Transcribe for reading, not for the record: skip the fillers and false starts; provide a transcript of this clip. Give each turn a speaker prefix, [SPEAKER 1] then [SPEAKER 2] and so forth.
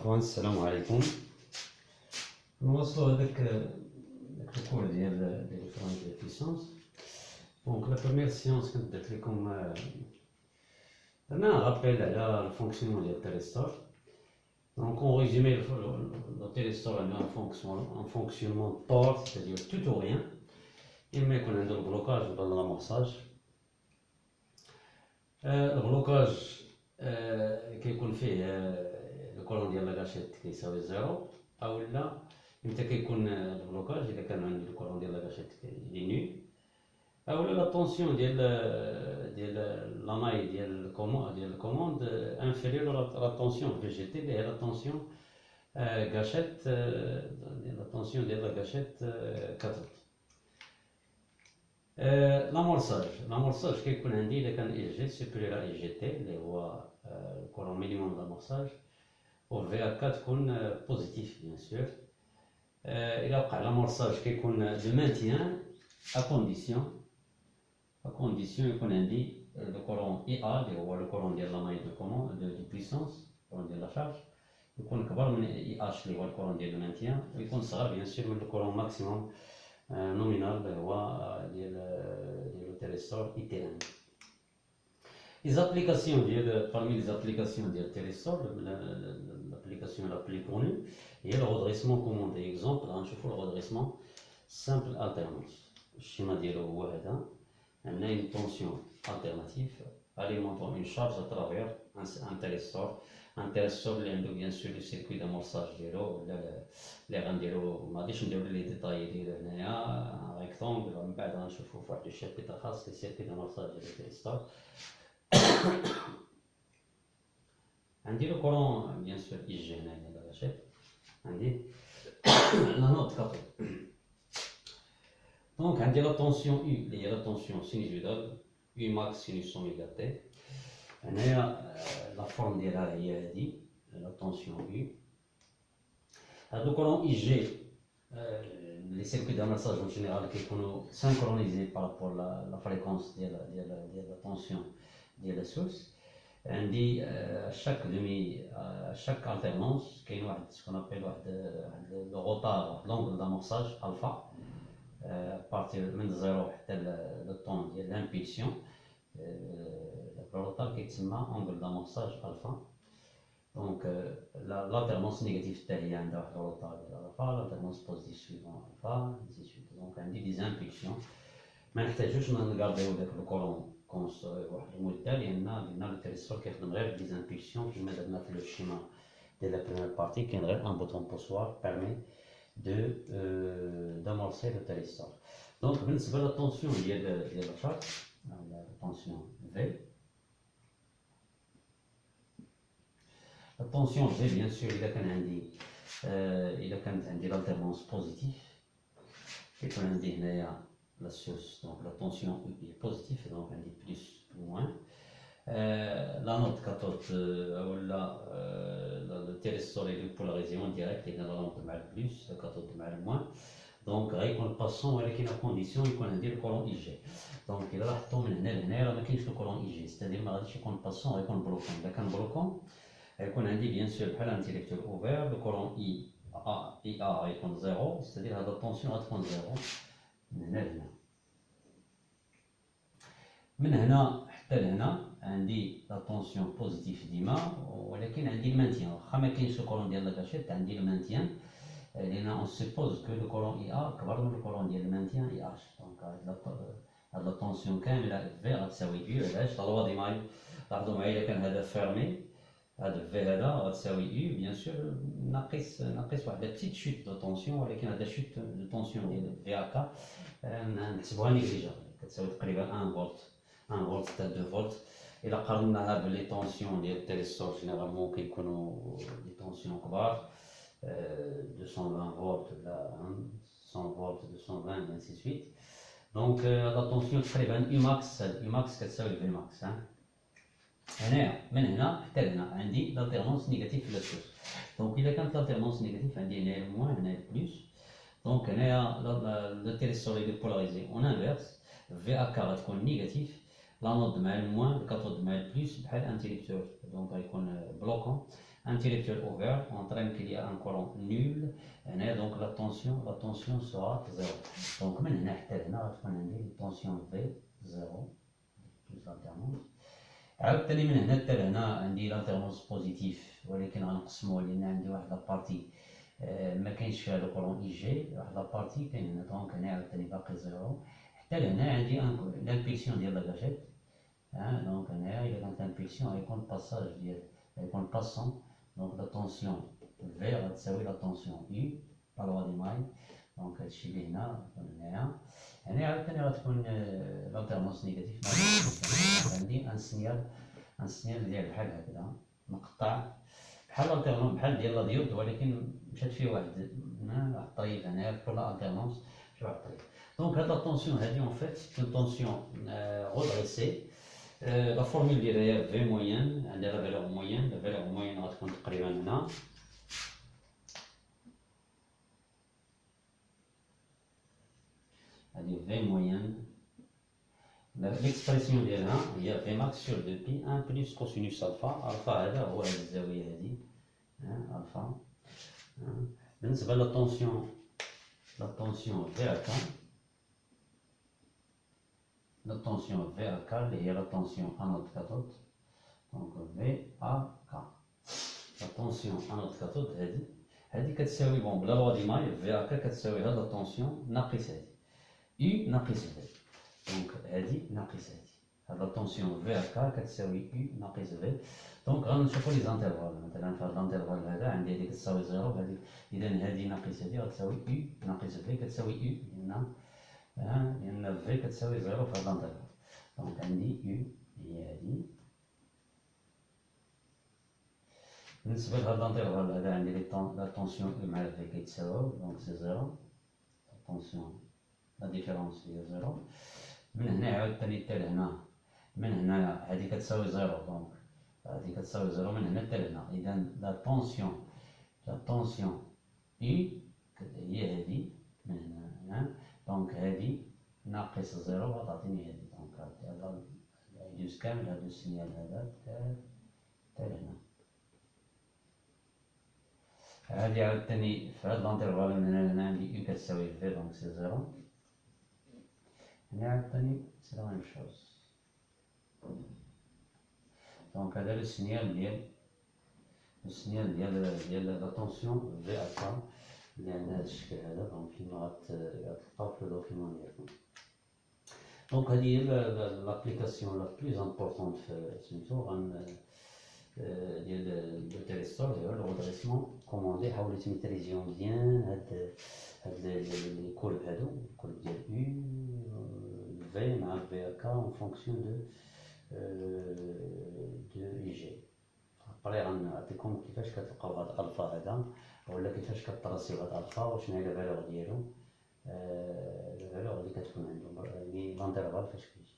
[SPEAKER 1] اخوان السلام عليكم. نواصلوا هذاك الكور ديال فرونت ديال بيسونس. دونك لا بروميير سيونس كنت درت لكم درنا رابيل على الفونكسيونمون ديال التيريستور. دونك اون ريزومي لو تيريستور عنده ان فونكسيونمون طور c'est-à-dire tout ou rien. اما يكون عنده البلوكاج ولا لامورساج. البلوكاج كيكون فيه الكولون ديال لاكاشيت كيساوي زيرو، او لا امتى كيكون البلوكاج اذا كان عندي الكولون ديال لاكاشيت لي نول، او لا طونسيون ديال لاناي ديال الكوموند انفيريور لا طونسيون في جي تي اللي هي لا طونسيون كاشيت لا طونسيون ديال لاكاشيت كاتود. لامورساج كيكون عندي اذا كان اي جي سوبيريور اي جي تي اللي هو الكولون مينيموم لامورساج، و في ا 4 تكون بوزيتيف بيان سور. الى وقع لامورساج كيكون دو مانتيان ا كونديسيون يكون عندي لو كولون اي ا اللي هو لو كولون ديال لاناي دو كومون دو بويسونس، الكولون ديال لا شارج يكون كبر من اي اش اللي هو الكولون ديال المانتيان، ويكون صغر بيان سور من الكولون ماكسيموم نومينال اللي هو ديال لو تيريستور اي تي ان. Les applications parmi les applications de Telestor, l'application la plus connue est le redressement commandé. Exemple, on trouve le redressement simple alternance. Le schéma dit on a une tension alternative alimentant une charge à travers un Telestor. Un Telestor, il y a bien sûr le circuit d'amorçage les rendez-vous. On a les détails un rectangle, on va voir le circuit d'amorçage de Telestor. عندي لو كورون بيان سور يجي هنايا دابا شايف عندي لا نوت كاتود. دونك عندي لا طونسيون يو اللي هي لا طونسيون سينوزويدال يو ماكس سينوس اوميغا تي. هنايا لا فورم ديالها هي هادي لا طونسيون يو. هاد لو كورون اي جي لي سيركوي دامرساج اون جينيرال كيكونوا سانكرونيزي بارابور لا فريكونس ديال لا طونسيون ديال لا سورس. عندي شاك التيرنونس كاين واحد سكون ابيل واحد لو روتار لونغل دامورساج الفا بارتي من زيرو حتى لو طون ديال لامبيلسيون. لو روتار كيتسمى اونغل دامورساج الفا. دونك لالتيرنونس نيجاتيف حتى هي عندها واحد الروتار ديال الفا، لالتيرنونس بوزيتيف سويفون الفا انسي سويت. دونك عندي دي زامبيلسيون ما نحتاجوش نغارديو داك الكولون كونس واحد المده، لان لو تيريستور كيخدم غير دي زامبيلسيون كيما درنا في لو شيما ديال لا بروميير بارتي. كاين غير ان بوطون بوسوار بيرمي d'amorcer le téléstor. Donc بالنسبه للطونسيون ديال لا شارج لا طونسيون في، الطونسيون في بيان سور اذا كانت عندي لالتيرنونس بوزيتيف كيكون عندي هنايا la source, donc la tension est positive, donc on dit plus ou moins. La note cathode, le téléstor est polarisé en direct, et la lampe de mal plus, la cathode de mal moins. Donc, on passe avec une condition, on a dit le courant IG. Donc, il va tomber dans le courant IG, c'est-à-dire qu'on passe avec un bloquant. Avec un bloquant, on a dit bien sûr un interrupteur ouvert, le courant IA est 0, c'est-à-dire la tension est 0. من هنا حتى لهنا عندي لا طونسيون بوزيتيف ديما، ولكن عندي المانتيان. واخا ما كاينش الكولون ديال لاكاشيت عندي المانتيان، لان اون سيبوز كو لو كولون اي ا كبر من الكولون ديال المانتيان اي اش. دونك هاد لا طونسيون كامله في غتساوي يو. علاش؟ لا لوا ديما لاحظوا معايا الا كان هذا فيرمي هذا في هذا غتساوي يو بيان سور ناقص واحد بتيت شوت دو طونسيون، ولكن هذا شوت دو طونسيون ديال في اكا نحسبوها نيجليجابل كتساوي تقريبا 1 فولت 1 فولت حتى 2 فولت. الى قارناها بلي طونسيون ديال التيريستور جينيرالمون كيكونوا لي طونسيون كبار 220 فولت ولا 100 فولت 220 انسي سويت. دونك لا طونسيون تقريبا يو ماكس كتساوي في ماكس. هنايا من هنا حتى لهنا عندي لالتيرنونس نيجاتيف في لا سورس. دونك الا كانت لالتيرنونس نيجاتيف عندي هنايا الموان هنايا البلوس. دونك هنايا لو تيريستور اللي بولاريزي اون انفيرس في اكا غتكون نيجاتيف، لا نود مع الموان الكاثود مع البلوس بحال انتيريبتور، دونك غيكون بلوكون. intellectuel ouvert, entraîne qu'il y a un courant nul, donc la tension sera 0. Donc, maintenant, la tension V 0 plus l'alternance. عاوتاني من هنا حتى لهنا عندي لالتيرنونس بوزيتيف، ولكن غنقسموها لان عندي واحد لابارتي ما كاينش فيها لو كورون اي جي، واحد لابارتي كاين هنا، دونك هنا عاوتاني باقي 0. حتى لهنا عندي لامبيلسيون ديال لاكاشيت، دونك هنايا الا كانت لامبيلسيون غيكون باساج ديال غيكون باسون، دونك لا طونسيون في غتساوي لا طونسيون يو بالوا دي ماي، دونك هادشي اللي هنا هنايا. هنا عاوتاني غتكون لالتيرنونس نيجاتيف، عندي ان سينيال ديال بحال هكذا مقطع، بحال الالتيرنونس بحال ديال لا ديود، ولكن مشات فيه واحد الطريف هنايا في كل التيرنونس شي واحد الطريف. دونك هاد لا طونسيون هادي اون فيت سي اون طونسيون غودريسي. لا فورمول ديالها في موين، عندها لا فالور موين، لا فالور موين غتكون تقريبا هنا، هادي في موين. ليكسبريسيون ديالها هي في ماكس سور دو بي 1 بلس كوسينوس الفا، الفا هذا هو هاد الزاويه هادي الفا. بالنسبه للطونسيون، لا طونسيون في هكا، لا طونسيون في هكا اللي هي لا طونسيون انود كاتود، دونك في هكا لا طونسيون انود كاتود هادي كتساوي بون بلا لوا دي ماي في هكا كتساوي هاد لا طونسيون ناقص هادي يو ناقص هادي، دونك هادي ناقص هادي، هاد لا طونسيون في هكا كتساوي يو ناقص في. دونك غنشوفو لي زانترفال، مثلا في هاد الانترفال هذا عندي هادي كتساوي 0، هادي اذا هادي ناقص هادي غتساوي يو ناقص في كتساوي يو، لأن في كتساوي 0 في هاد الانترفال، دونك عندي يو هي هادي. بالنسبة لهاد الانترفال هذا عندي لا طونسيون يو مع في كيتساويو، دونك سي 0، لا طونسيون لا ديفيرونس هي 0. من هنا عاوتاني حتى لهنا، من هنا هادي كتساوي 0، دونك هادي كتساوي 0 من هنا حتى لهنا، إذا لا طونسيون إي هي هادي من هنا، دونك هادي ناقص 0 غتعطيني هادي، دونك هاد يدوز كامل هاد السينيال هذا حتى لهنا. هادي عاوتاني في هاد الانترفال من هنا لهنا عندي يو كتساوي في، دونك سي 0. هنا عاوتاني سي لا ميم شوز، دونك هذا لو سينيال ديال لا طونسيون في هكا اللي عندها هاد الشكل هذا، دونك كيما غتلقاو في الدوكيمون ديالكم. دونك هادي هي لابليكاسيون لا بلوز امبورطونت في سميتو ديال لو تيليستور ديال لو غودريسمون كوموندي. حاولوا تميتريزيو مزيان هاد لي كولب هادو، الكولب ديال يو في مع في هكا اون فونكسيون دو اي جي. ابري غنعطيكم كيفاش كتلقاو هاد الفا هذا، ولا كيفاش كتراسيو هاد الفا وشنو هي لا فالور ديالو، لا فالور اللي كتكون عندهم يعني لانترفال فاش كيجي.